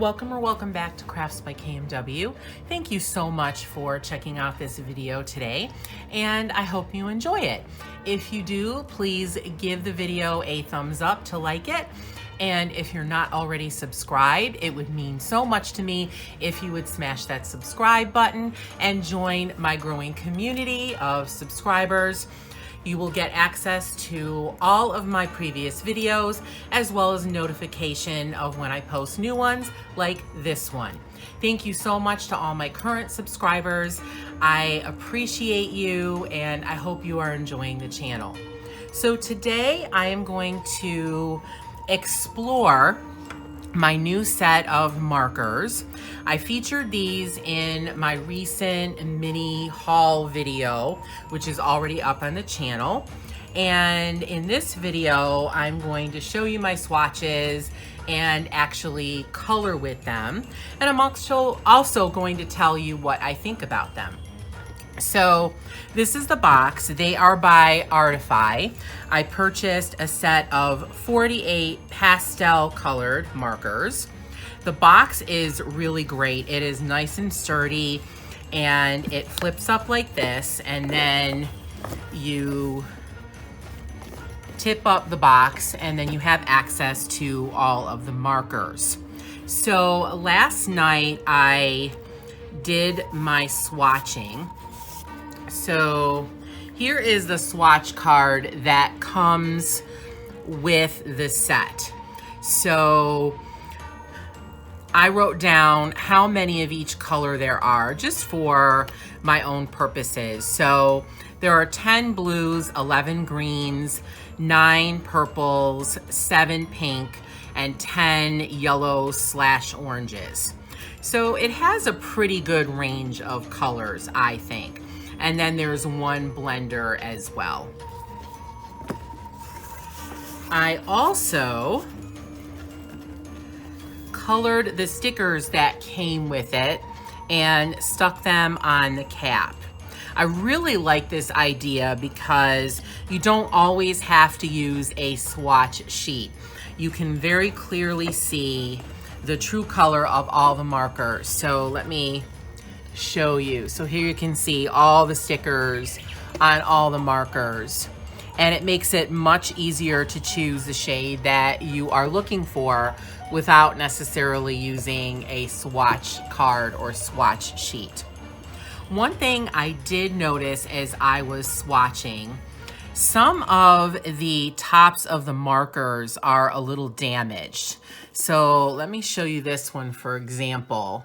Welcome or welcome back to Crafts by KMW. Thank you so much for checking out this video today, and I hope you enjoy it. If you do, please give the video a thumbs up to like it. And if you're not already subscribed, it would mean so much to me if you would smash that subscribe button and join my growing community of subscribers. You will get access to all of my previous videos, as well as notification of when I post new ones like this one. Thank you so much to all my current subscribers. I appreciate you, and I hope you are enjoying the channel. So today I am going to explore my new set of markers. I featured these in my recent mini haul video, which is already up on the channel. And in this video, I'm going to show you my swatches and actually color with them. And I'm also going to tell you what I think about them. So this is the box. They are by Artify. I purchased a set of 48 pastel colored markers. The box is really great. It is nice and sturdy, and it flips up like this, and then you tip up the box, and then you have access to all of the markers. So last night I did my swatching. So here is the swatch card that comes with the set. So I wrote down how many of each color there are just for my own purposes. So there are 10 blues, 11 greens, 9 purples, 7 pink, and 10 yellows/oranges. So it has a pretty good range of colors, I think. And then there's one blender as well. I also colored the stickers that came with it and stuck them on the cap. I really like this idea because you don't always have to use a swatch sheet. You can very clearly see the true color of all the markers. So let me show you. So here you can see all the stickers on all the markers, and it makes it much easier to choose the shade that you are looking for without necessarily using a swatch card or swatch sheet. One thing I did notice as I was swatching, some of the tops of the markers are a little damaged. So let me show you this one, for example.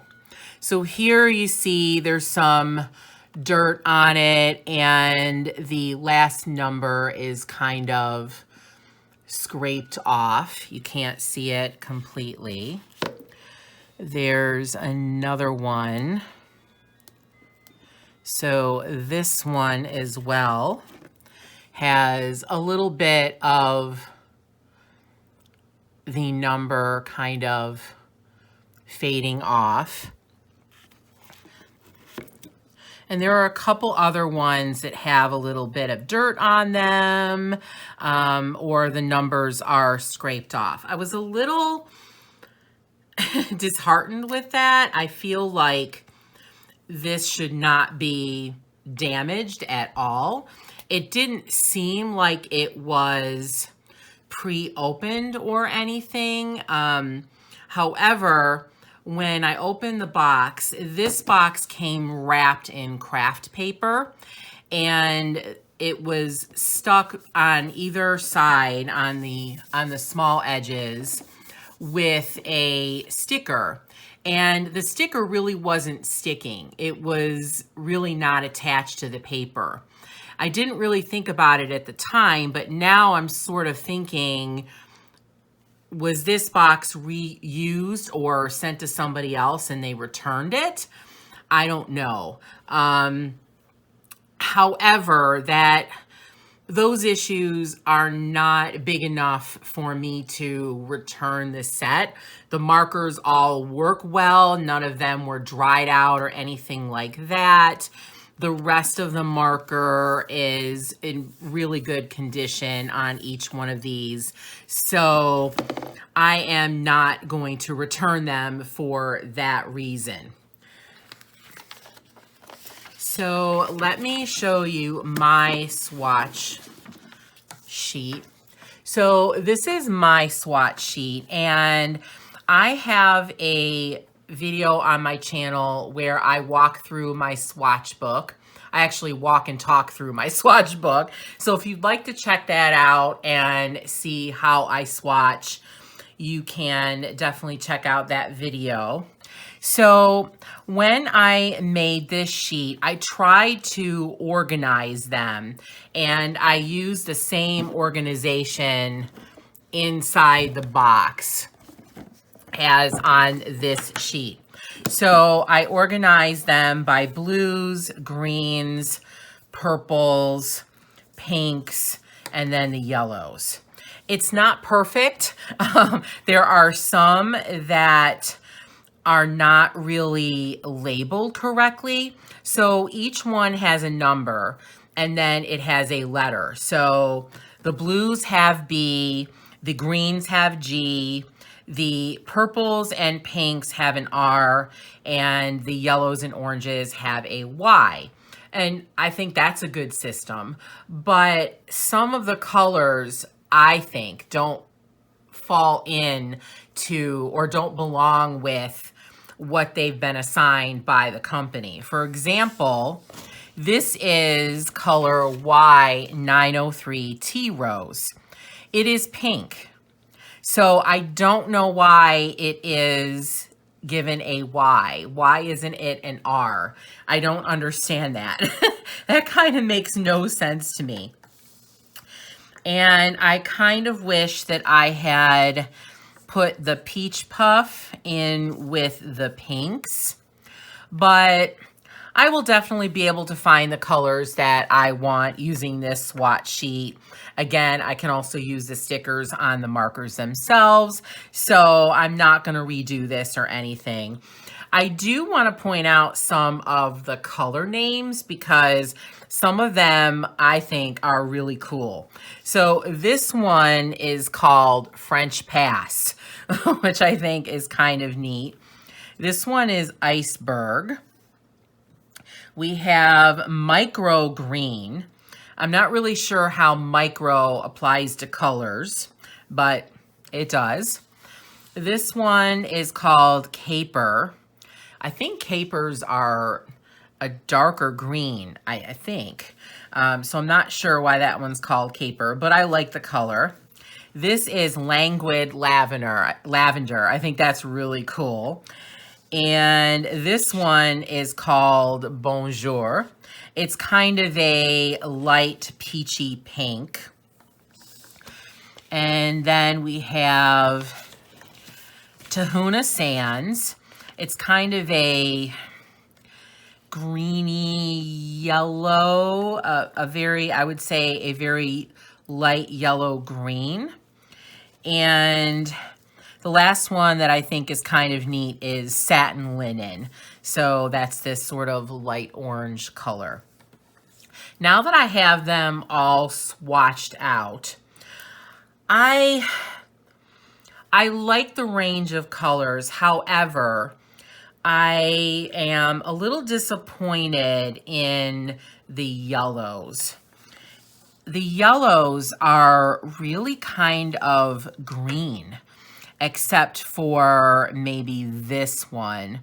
So here you see there's some dirt on it, and the last number is kind of scraped off. You can't see it completely. There's another one. So this one as well has a little bit of the number kind of fading off. And there are a couple other ones that have a little bit of dirt on them, or the numbers are scraped off. I was a little disheartened with that. I feel like this should not be damaged at all. It didn't seem like it was pre-opened or anything. However, when I opened the box, this box came wrapped in craft paper, and it was stuck on either side on the small edges with a sticker. And the sticker really wasn't sticking. It was really not attached to the paper. I didn't really think about it at the time, but now I'm sort of thinking, was this box reused or sent to somebody else and they returned it? I don't know. However, those issues are not big enough for me to return the set. The markers all work well. None of them were dried out or anything like that. The rest of the marker is in really good condition on each one of these. So I am not going to return them for that reason. So let me show you my swatch sheet. So this is my swatch sheet, and I have a video on my channel where I walk through my swatch book. I actually walk and talk through my swatch book. So if you'd like to check that out and see how I swatch, you can definitely check out that video. So when I made this sheet, I tried to organize them, and I used the same organization inside the box as on this sheet. So I organized them by blues, greens, purples, pinks, and then the yellows. It's not perfect. There are some that are not really labeled correctly. So each one has a number, and then it has a letter. So the blues have B, the greens have G, the purples and pinks have an R, and the yellows and oranges have a Y. And I think that's a good system. But some of the colors, I think, don't fall in to or don't belong with what they've been assigned by the company. For example, this is color Y903 Tea Rose. It is pink. So I don't know why it is given a Y. Why isn't it an R? I don't understand that. That kind of makes no sense to me. And I kind of wish that I had put the peach puff in with the pinks, but I will definitely be able to find the colors that I want using this swatch sheet. Again, I can also use the stickers on the markers themselves, so I'm not going to redo this or anything. I do want to point out some of the color names because some of them I think are really cool. So this one is called French Pass, which I think is kind of neat. This one is Iceberg. We have Micro Green. I'm not really sure how micro applies to colors, but it does. This one is called Caper. I think capers are a darker green, I think. So I'm not sure why that one's called Caper, but I like the color. This is Languid Lavender. I think that's really cool. And this one is called Bonjour. It's kind of a light peachy pink. And then we have Tahuna Sands. It's kind of a greeny yellow, I would say a very light yellow green. And the last one that I think is kind of neat is Satin Linen. So that's this sort of light orange color. Now that I have them all swatched out, I like the range of colors. However, I am a little disappointed in the yellows. The yellows are really kind of green, except for maybe this one.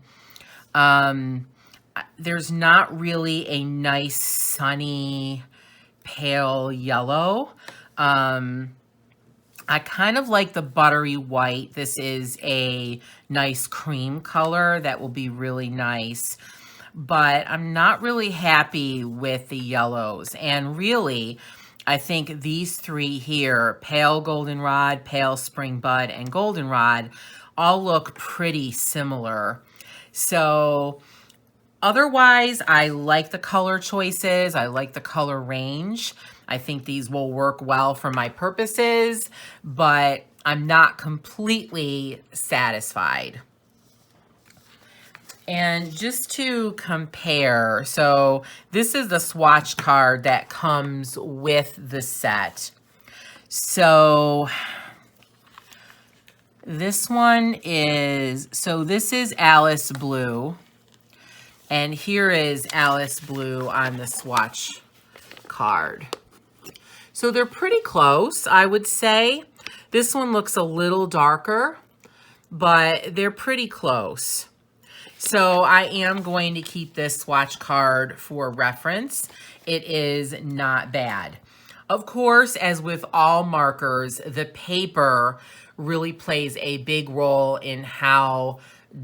There's not really a nice sunny pale yellow. I kind of like the buttery white. This is a nice cream color that will be really nice, but I'm not really happy with the yellows. And really, I think these three here, Pale Goldenrod, Pale Spring Bud, and Goldenrod, all look pretty similar. So otherwise, I like the color choices. I like the color range. I think these will work well for my purposes, but I'm not completely satisfied. And just to compare, so this is the swatch card that comes with the set. So this one is, so this is Alice Blue. And here is Alice Blue on the swatch card. So they're pretty close, I would say. This one looks a little darker, but they're pretty close. So I am going to keep this swatch card for reference. It is not bad. Of course, as with all markers, the paper really plays a big role in how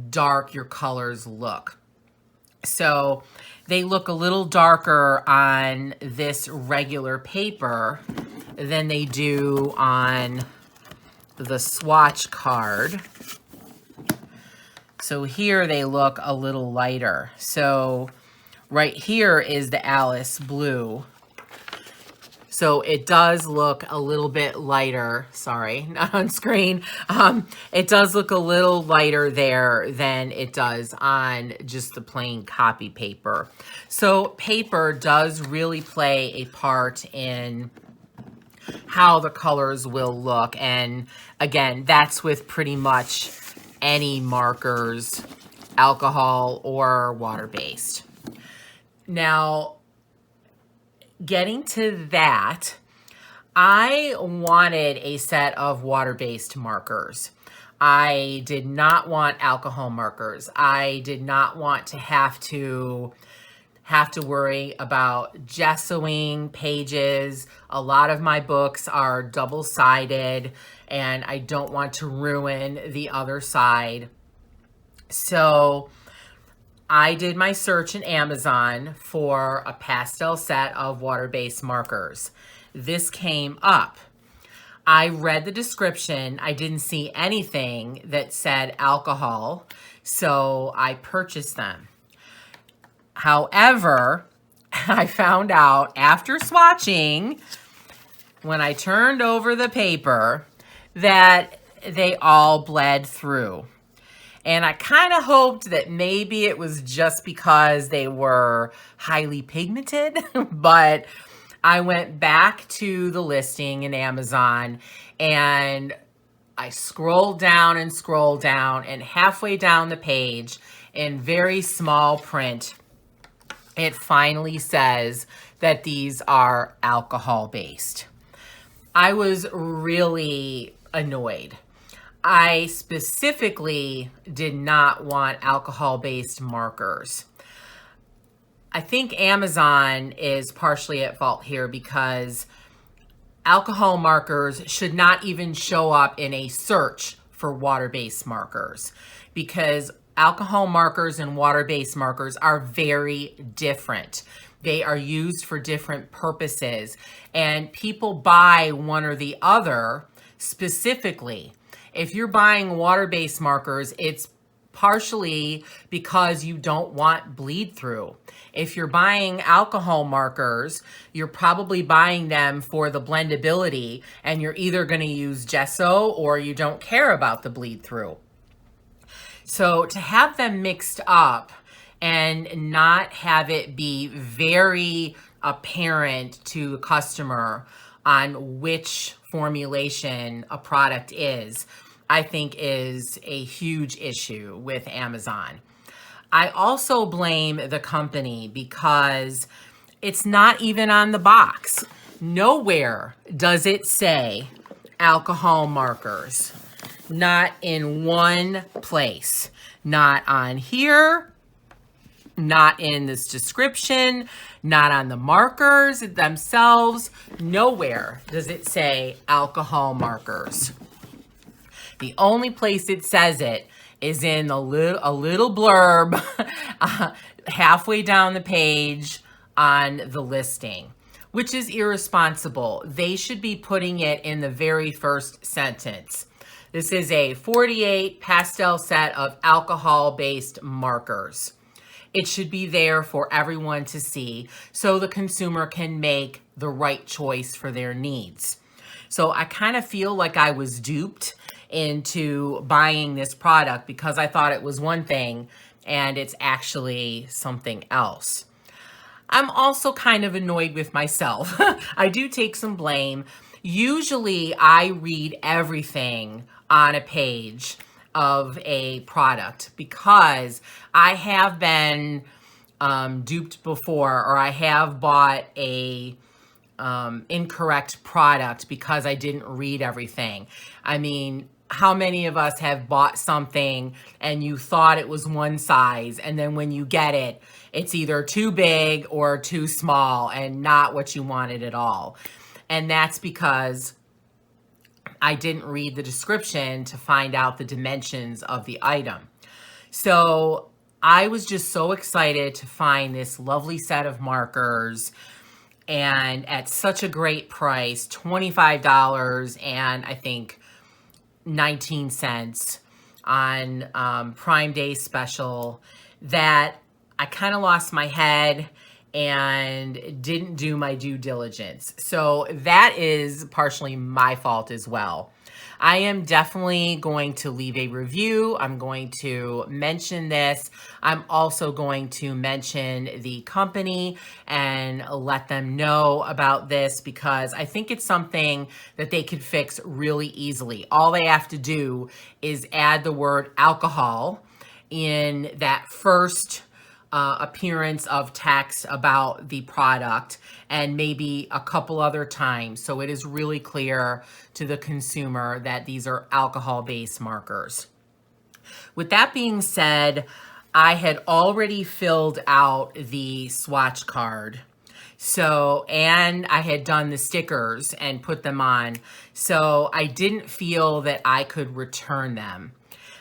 dark your colors look. So they look a little darker on this regular paper than they do on the swatch card. So here they look a little lighter. So right here is the Alice Blue. So it does look a little bit lighter. Sorry, not on screen. It does look a little lighter there than it does on just the plain copy paper. So paper does really play a part in how the colors will look. And again, that's with pretty much any markers, alcohol or water-based. Now, getting to that, I wanted a set of water-based markers. I did not want alcohol markers. I did not want to have to worry about gessoing pages. A lot of my books are double-sided and I don't want to ruin the other side. So I did my search in Amazon for a pastel set of water-based markers. This came up. I read the description. I didn't see anything that said alcohol, so I purchased them. However, I found out after swatching, when I turned over the paper, that they all bled through. And I kind of hoped that maybe it was just because they were highly pigmented, but I went back to the listing in Amazon and I scrolled down, and halfway down the page in very small print, it finally says that these are alcohol-based. I was really annoyed. I specifically did not want alcohol-based markers. I think Amazon is partially at fault here because alcohol markers should not even show up in a search for water-based markers, because alcohol markers and water-based markers are very different. They are used for different purposes, and people buy one or the other specifically. If you're buying water-based markers, it's partially because you don't want bleed through. If you're buying alcohol markers, you're probably buying them for the blendability, and you're either going to use gesso or you don't care about the bleed through. So to have them mixed up and not have it be very apparent to the customer on which formulation a product is, I think is a huge issue with Amazon. I also blame the company because it's not even on the box. Nowhere does it say alcohol markers. Not in one place. Not on here, not in this description, not on the markers themselves. Nowhere does it say alcohol markers. The only place it says it is in a little blurb halfway down the page on the listing, which is irresponsible. They should be putting it in the very first sentence. This is a 48 pastel set of alcohol-based markers. It should be there for everyone to see so the consumer can make the right choice for their needs. So I kind of feel like I was duped into buying this product because I thought it was one thing and it's actually something else. I'm also kind of annoyed with myself. I do take some blame. Usually I read everything on a page of a product because I have been duped before, or I have bought a incorrect product because I didn't read everything. I mean, how many of us have bought something and you thought it was one size, and then when you get it, it's either too big or too small and not what you wanted at all? And that's because I didn't read the description to find out the dimensions of the item. So I was just so excited to find this lovely set of markers, and at such a great price, $25 and I think 19 cents on Prime Day special, that I kind of lost my head and didn't do my due diligence. So that is partially my fault as well. I am definitely going to leave a review. I'm going to mention this. I'm also going to mention the company and let them know about this, because I think it's something that they could fix really easily. All they have to do is add the word alcohol in that first appearance of text about the product, and maybe a couple other times, so it is really clear to the consumer that these are alcohol-based markers. With that being said, I had already filled out the swatch card. So, and I had done the stickers and put them on. So I didn't feel that I could return them.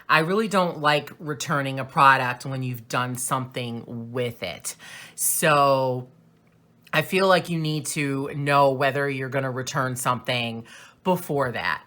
I really don't like returning a product when you've done something with it. So I feel like you need to know whether you're going to return something before that.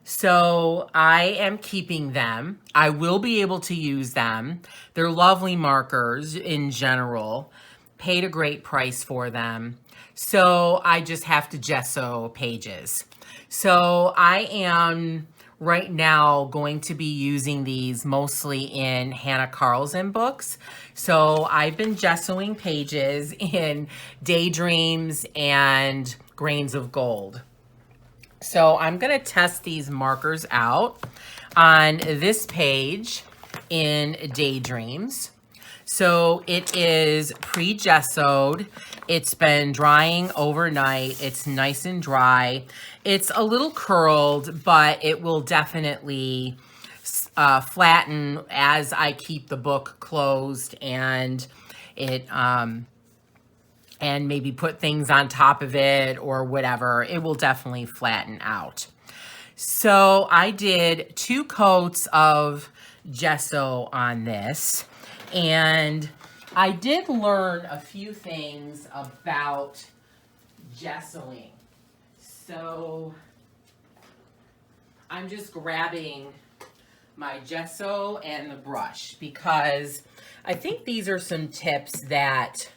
So I am keeping them. I will be able to use them. They're lovely markers in general. Paid a great price for them. So I just have to gesso pages. So I am right now going to be using these mostly in Hannah Carlson books. So I've been gessoing pages in Daydreams and Grains of Gold. So I'm going to test these markers out on this page in Daydreams. So it is pre-gessoed. It's been drying overnight. It's nice and dry. It's a little curled, but it will definitely flatten as I keep the book closed, and it and maybe put things on top of it or whatever. It will definitely flatten out. So I did 2 coats of gesso on this, and I did learn a few things about gessoing. So I'm just grabbing my gesso and the brush, because I think these are some tips that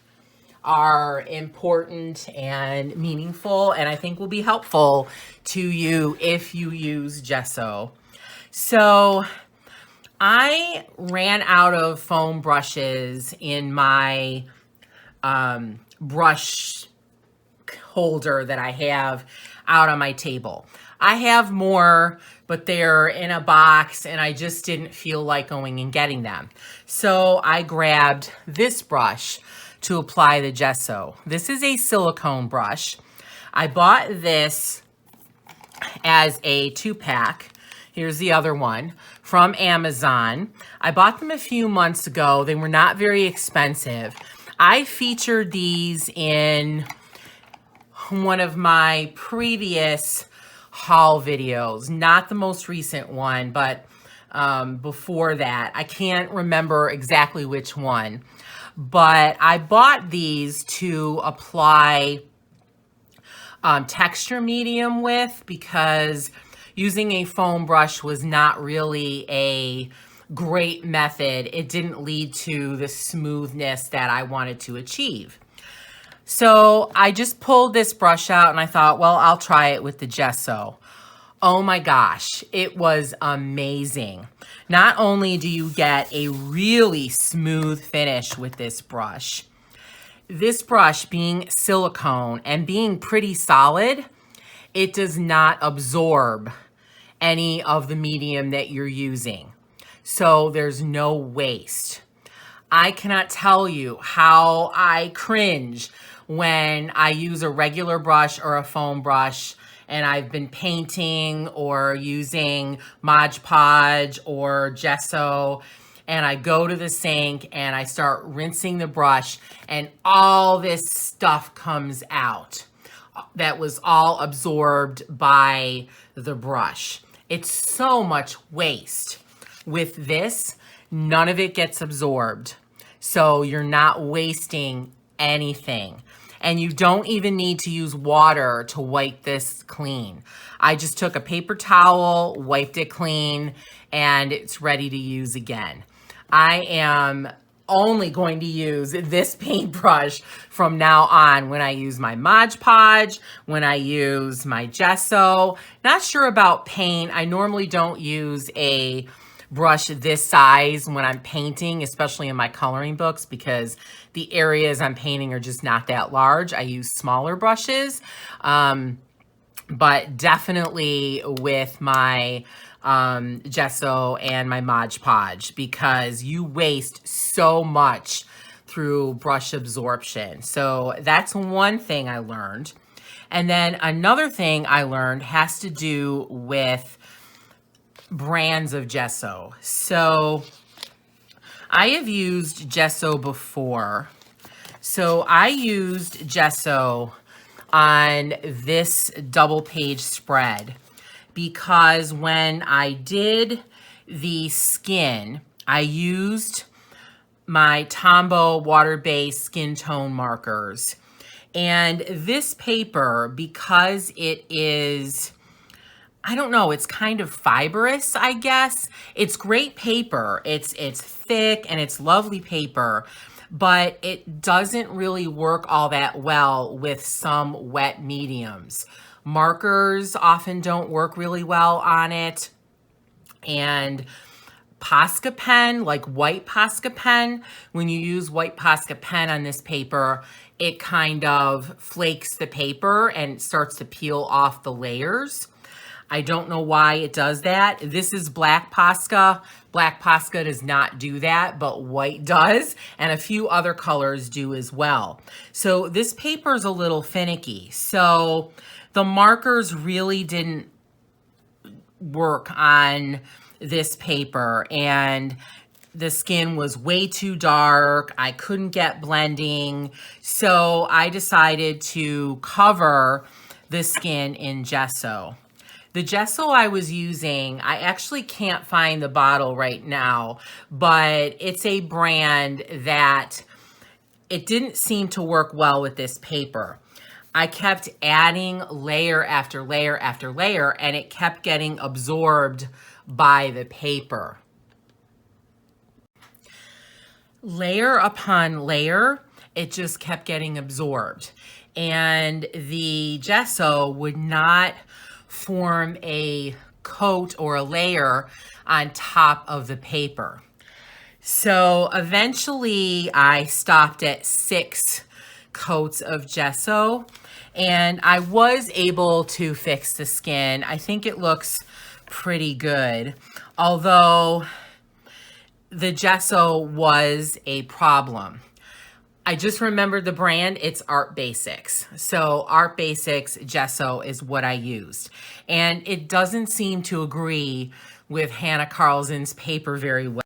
are important and meaningful, and I think will be helpful to you if you use gesso. So I ran out of foam brushes in my brush holder that I have out on my table. I have more, but they're in a box and I just didn't feel like going and getting them. So I grabbed this brush to apply the gesso. This is a silicone brush. I bought this as a 2-pack. Here's the other one from Amazon. I bought them a few months ago. They were not very expensive. I featured these in one of my previous haul videos, not the most recent one, but before that. I can't remember exactly which one, but I bought these to apply texture medium with, because using a foam brush was not really a great method. It didn't lead to the smoothness that I wanted to achieve. So I just pulled this brush out and I thought, well, I'll try it with the gesso. Oh my gosh, it was amazing. Not only do you get a really smooth finish with this brush being silicone and being pretty solid, it does not absorb any of the medium that you're using. So there's no waste. I cannot tell you how I cringe when I use a regular brush or a foam brush and I've been painting or using Mod Podge or gesso, and I go to the sink and I start rinsing the brush and all this stuff comes out that was all absorbed by the brush. It's so much waste. With this, none of it gets absorbed. So you're not wasting anything. And you don't even need to use water to wipe this clean. I just took a paper towel, wiped it clean, and it's ready to use again. I am only going to use this paintbrush from now on when I use my Mod Podge, when I use my gesso. Not sure about paint. I normally don't use a brush this size when I'm painting, especially in my coloring books, because the areas I'm painting are just not that large. I use smaller brushes, but definitely with my gesso and my Mod Podge, because you waste so much through brush absorption. So that's one thing I learned. And then another thing I learned has to do with brands of gesso. So I have used gesso before. So I used gesso on this double page spread because when I did the skin, I used my Tombow water-based skin tone markers. And this paper, because it is, I don't know, it's kind of fibrous, I guess. It's great paper. It's thick and it's lovely paper, but it doesn't really work all that well with some wet mediums. Markers often don't work really well on it. And Posca pen, like white Posca pen, when you use white Posca pen on this paper, it kind of flakes the paper and starts to peel off the layers. I don't know why it does that. This is black Posca. Black Posca does not do that, but white does, and a few other colors do as well. So this paper is a little finicky. So the markers really didn't work on this paper, and the skin was way too dark. I couldn't get blending. So I decided to cover the skin in gesso. The gesso I was using, I actually can't find the bottle right now, but it's a brand that it didn't seem to work well with this paper. I kept adding layer after layer after layer, and it kept getting absorbed by the paper. Layer upon layer, it just kept getting absorbed. And the gesso would not form a coat or a layer on top of the paper. So eventually I stopped at 6 coats of gesso, and I was able to fix the skin. I think it looks pretty good, although the gesso was a problem. I just remembered the brand, it's Art Basics. So Art Basics gesso is what I used. And it doesn't seem to agree with Hannah Carlson's paper very well.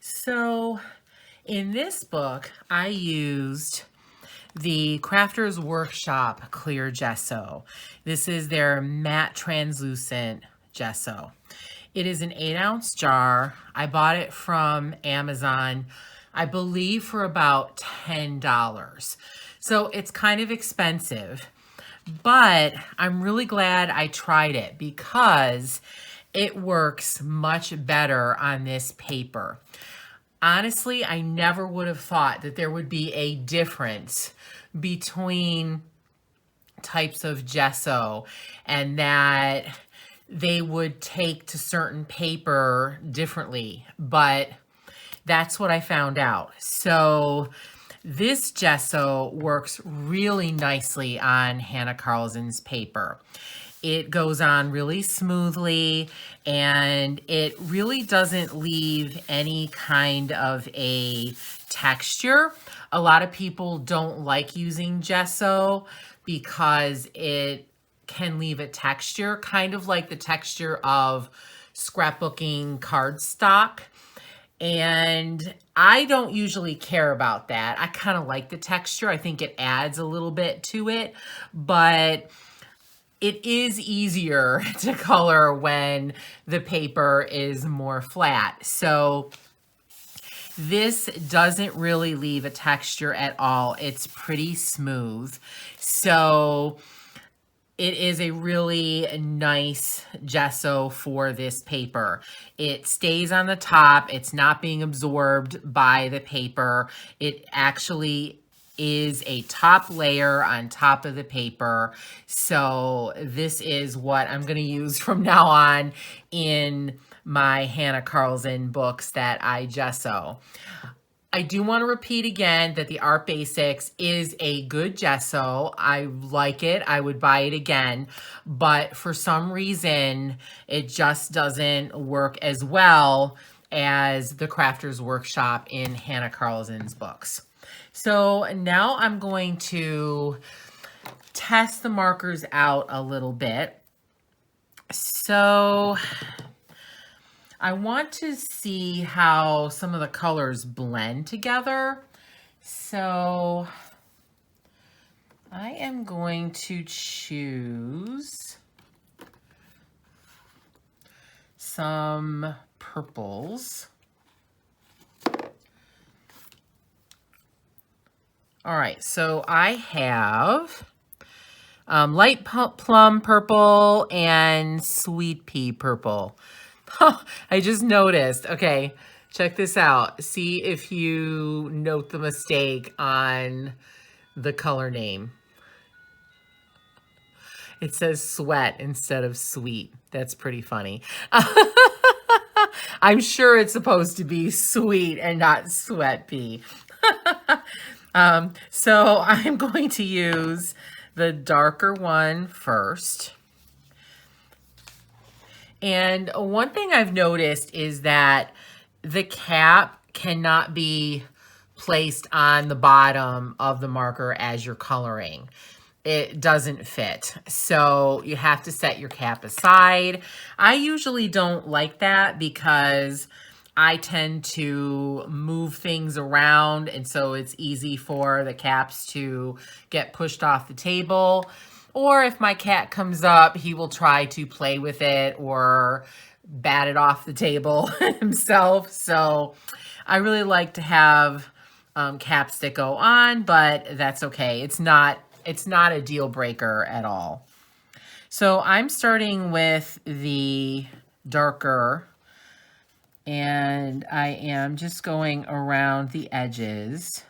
So in this book, I used the Crafters Workshop Clear Gesso. This is their matte translucent gesso. It is an 8-ounce jar. I bought it from Amazon, I believe for about $10. So it's kind of expensive, but I'm really glad I tried it because it works much better on this paper. Honestly, I never would have thought that there would be a difference between types of gesso, and that they would take to certain paper differently, but that's what I found out. So this gesso works really nicely on Hannah Carlson's paper. It goes on really smoothly, and it really doesn't leave any kind of a texture. A lot of people don't like using gesso because it can leave a texture, kind of like the texture of scrapbooking cardstock. And I don't usually care about that. I kind of like the texture. I think it adds a little bit to it, but it is easier to color when the paper is more flat. So this doesn't really leave a texture at all. It's pretty smooth. So it is a really nice gesso for this paper. It stays on the top. It's not being absorbed by the paper. It actually is a top layer on top of the paper. So this is what I'm going to use from now on in my Hannah Carlson books that I gesso. I do want to repeat again that the Art Basics is a good gesso. I like it. I would buy it again. But for some reason, it just doesn't work as well as the Crafters Workshop in Hannah Carlson's books. So now I'm going to test the markers out a little bit. So I want to see how some of the colors blend together. So I am going to choose some purples. All right, so I have light plum purple and sweet pea purple. I just noticed. Okay, check this out. See if you note the mistake on the color name. It says sweat instead of sweet. That's pretty funny. I'm sure it's supposed to be sweet and not sweat pea. So I'm going to use the darker one first. And one thing I've noticed is that the cap cannot be placed on the bottom of the marker as you're coloring. It doesn't fit. So you have to set your cap aside. I usually don't like that because I tend to move things around, and so it's easy for the caps to get pushed off the table. Or if my cat comes up, he will try to play with it or bat it off the table himself. So I really like to have caps that go on, but that's okay. It's not a deal breaker at all. So I'm starting with the darker, and I am just going around the edges.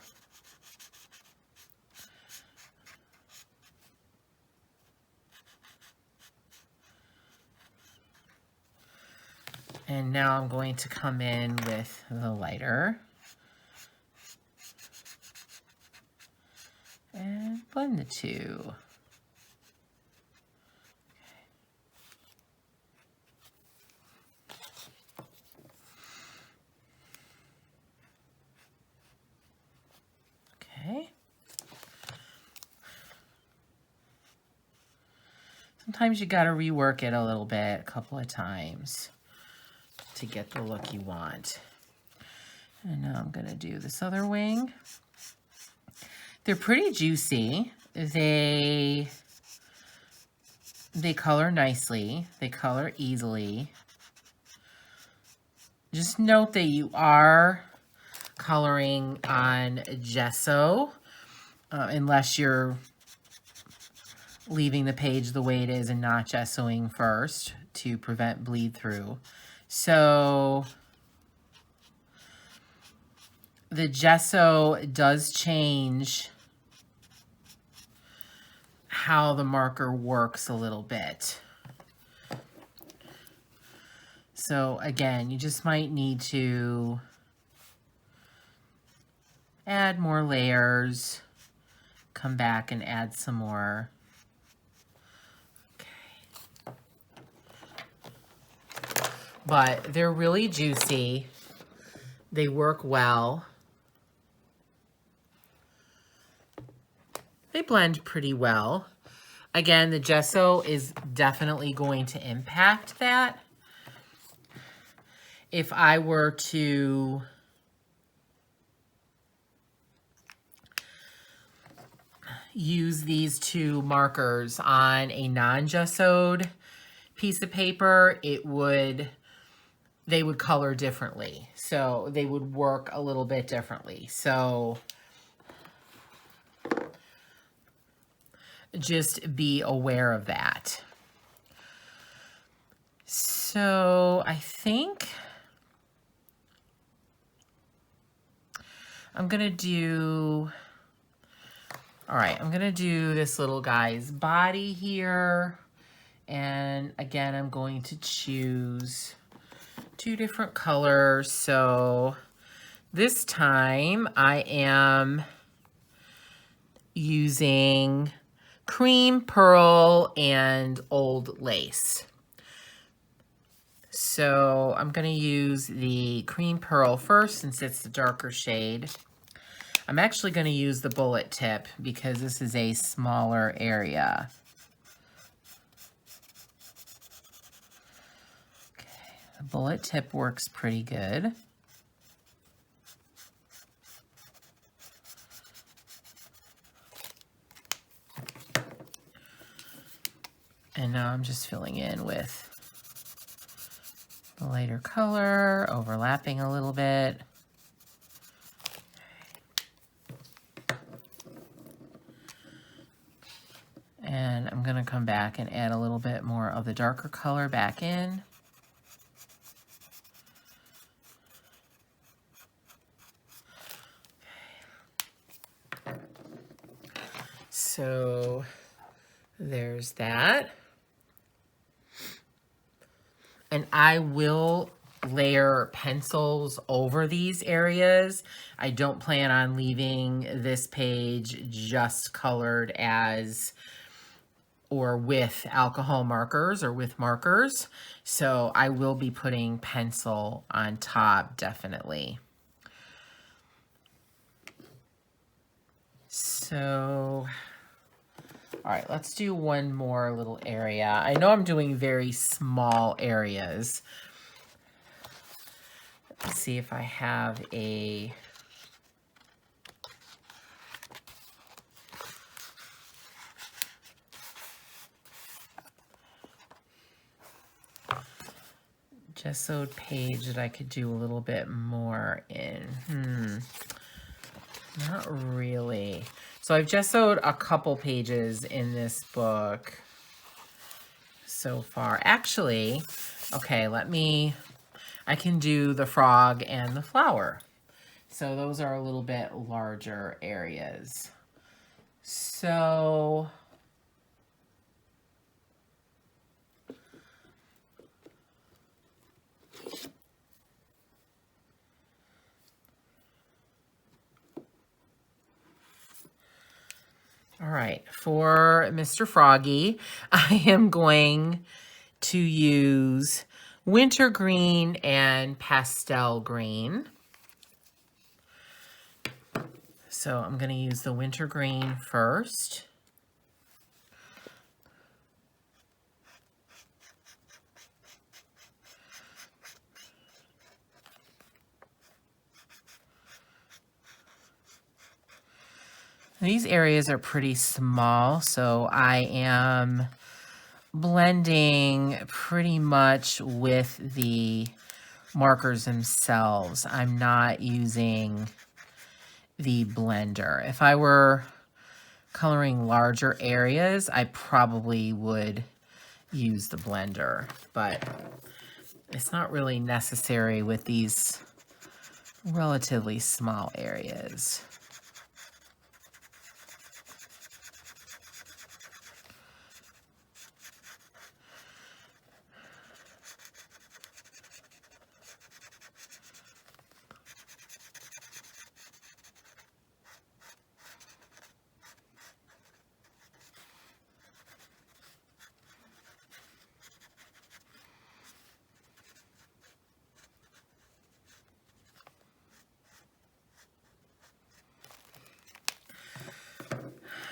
And now I'm going to come in with the lighter and blend the two. Okay. Sometimes you got to rework it a little bit, a couple of times, to get the look you want. And now I'm going to do this other wing. They're pretty juicy. They color nicely. They color easily. Just note that you are coloring on gesso, unless you're leaving the page the way it is and not gessoing first to prevent bleed through. So the gesso does change how the marker works a little bit. So again, you just might need to add more layers, come back and add some more. Okay. But they're really juicy. They work well. They blend pretty well. Again, the gesso is definitely going to impact that. If I were to use these two markers on a non-gessoed piece of paper, they would color differently. So they would work a little bit differently. So just be aware of that. So I think I'm gonna do, all right, I'm gonna do this little guy's body here. And again, I'm going to choose 2 different colors. So this time I am using cream, pearl, and old lace. So I'm going to use the cream pearl first since it's the darker shade. I'm actually going to use the bullet tip because this is a smaller area. Okay, the bullet tip works pretty good. And now I'm just filling in with the lighter color, overlapping a little bit. And I'm going to come back and add a little bit more of the darker color back in. So there's that. And I will layer pencils over these areas. I don't plan on leaving this page just colored as or with alcohol markers or with markers. So I will be putting pencil on top, definitely. So, all right, let's do one more little area. I know I'm doing very small areas. Let's see if I have a... gessoed page that I could do a little bit more in. Not really. So I've gessoed a couple pages in this book so far. Actually, okay, I can do the frog and the flower. So those are a little bit larger areas. So all right, for Mr. Froggy, I am going to use wintergreen and pastel green. So I'm going to use the wintergreen first. These areas are pretty small, so I am blending pretty much with the markers themselves. I'm not using the blender. If I were coloring larger areas, I probably would use the blender, but it's not really necessary with these relatively small areas.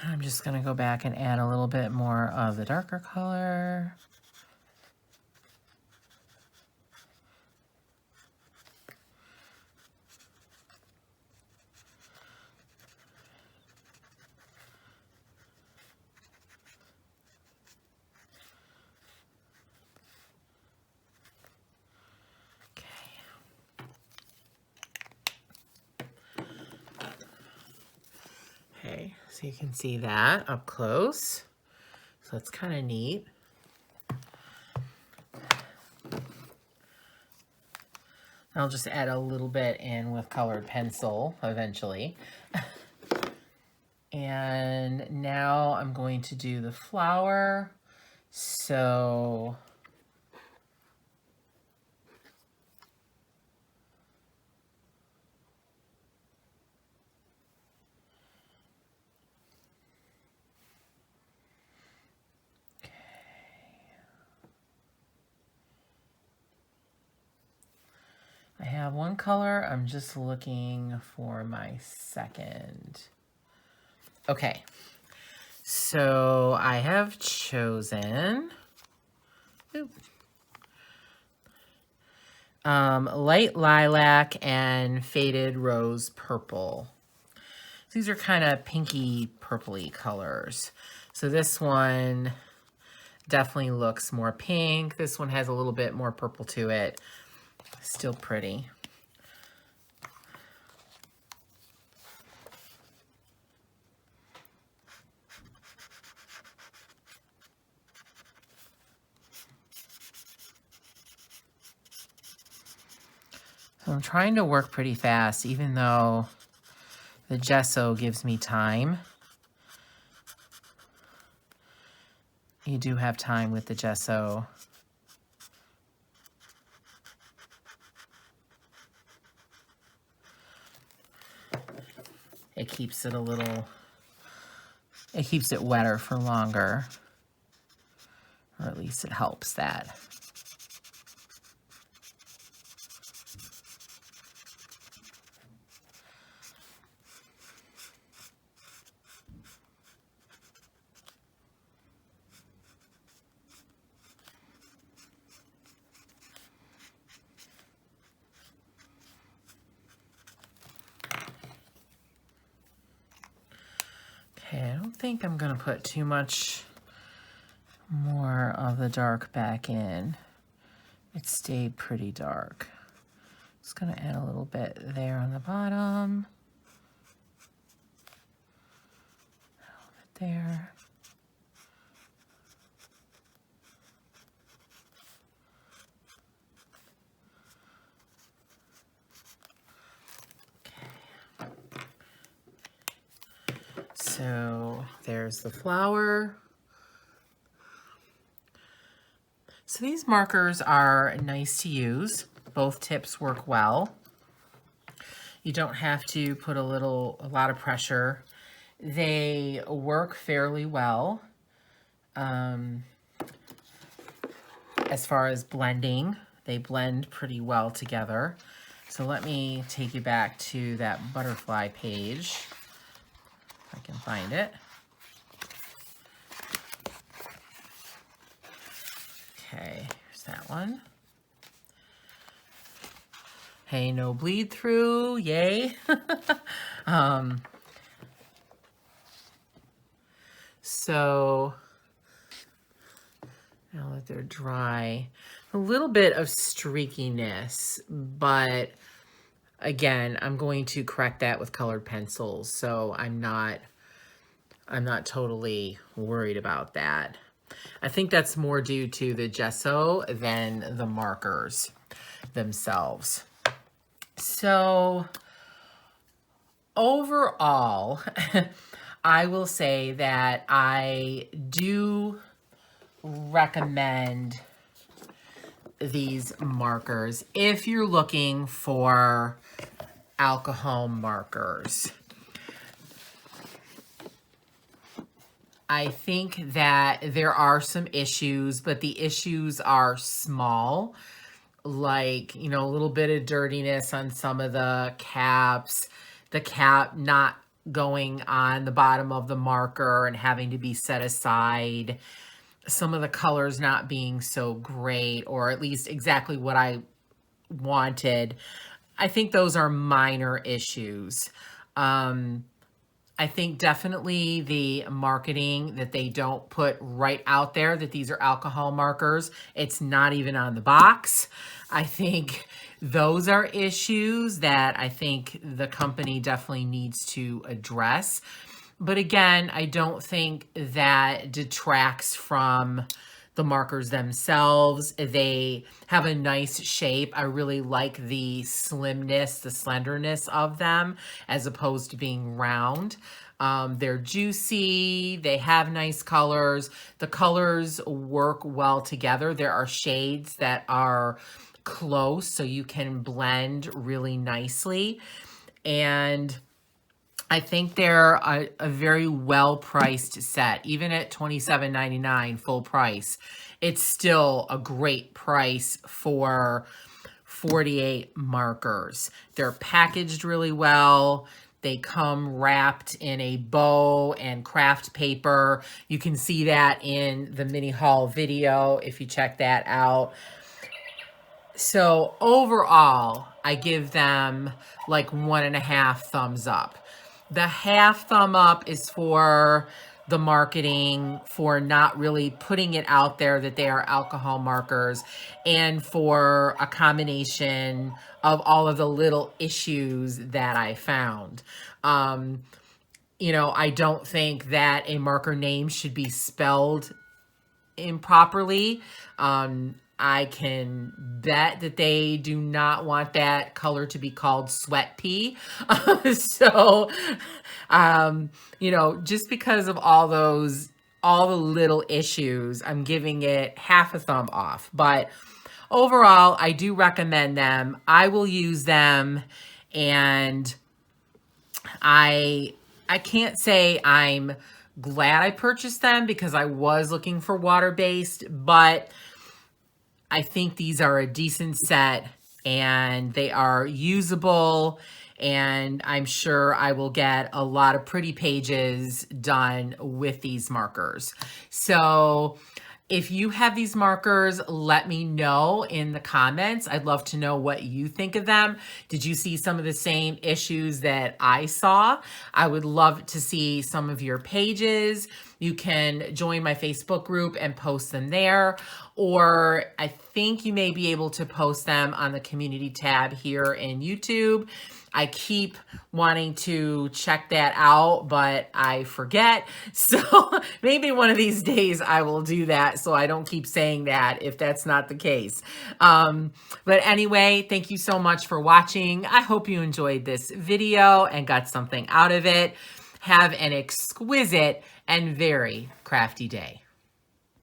I'm just gonna go back and add a little bit more of the darker color. Okay, so you can see that up close. So it's kind of neat. I'll just add a little bit in with colored pencil eventually. And now I'm going to do the flower. So I have one color. I'm just looking for my second. Okay, so I have chosen light lilac and faded rose purple. These are kind of pinky purpley colors. So this one definitely looks more pink. This one has a little bit more purple to it. Still pretty. So I'm trying to work pretty fast, even though the gesso gives me time. You do have time with the gesso. It keeps it it keeps it wetter for longer, or at least it helps that. Okay, I don't think I'm gonna put too much more of the dark back in. It stayed pretty dark. Just gonna add a little bit there on the bottom. A little bit there. So there's the flower. So these markers are nice to use. Both tips work well. You don't have to put a lot of pressure. They work fairly well. As far as blending, they blend pretty well together. So let me take you back to that butterfly page. If I can find it. Okay, here's that one. Hey, no bleed through, yay. So now that they're dry, a little bit of streakiness, but again, I'm going to correct that with colored pencils, so I'm not totally worried about that. I think that's more due to the gesso than the markers themselves. So overall, I will say that I do recommend these markers if you're looking for alcohol markers. I think that there are some issues, but the issues are small, like, you know, a little bit of dirtiness on some of the caps, the cap not going on the bottom of the marker and having to be set aside, some of the colors not being so great, or at least exactly what I wanted. I think those are minor issues. I think definitely the marketing that they don't put right out there that these are alcohol markers. It's not even on the box. I think those are issues that I think the company definitely needs to address. But again, I don't think that detracts from the markers themselves. They have a nice shape. I really like the slimness, the slenderness of them as opposed to being round. They're juicy. They have nice colors. The colors work well together. There are shades that are close so you can blend really nicely. And I think they're a very well-priced set. Even at $27.99 full price, it's still a great price for 48 markers. They're packaged really well. They come wrapped in a bow and craft paper. You can see that in the mini haul video if you check that out. So overall, I give them like 1.5 thumbs up. The half thumb up is for the marketing, for not really putting it out there that they are alcohol markers, and for a combination of all of the little issues that I found. You know, I don't think that a marker name should be spelled improperly. I can bet that they do not want that color to be called sweat pea. So, you know, just because of all the little issues, I'm giving it half a thumb off. But overall, I do recommend them. I will use them, and I can't say I'm glad I purchased them because I was looking for water-based, but I think these are a decent set and they are usable, and I'm sure I will get a lot of pretty pages done with these markers. So if you have these markers, let me know in the comments. I'd love to know what you think of them. Did you see some of the same issues that I saw? I would love to see some of your pages. You can join my Facebook group and post them there, or I think you may be able to post them on the community tab here in YouTube. I keep wanting to check that out, but I forget. So maybe one of these days I will do that so I don't keep saying that if that's not the case. But anyway, thank you so much for watching. I hope you enjoyed this video and got something out of it. Have an exquisite and very crafty day.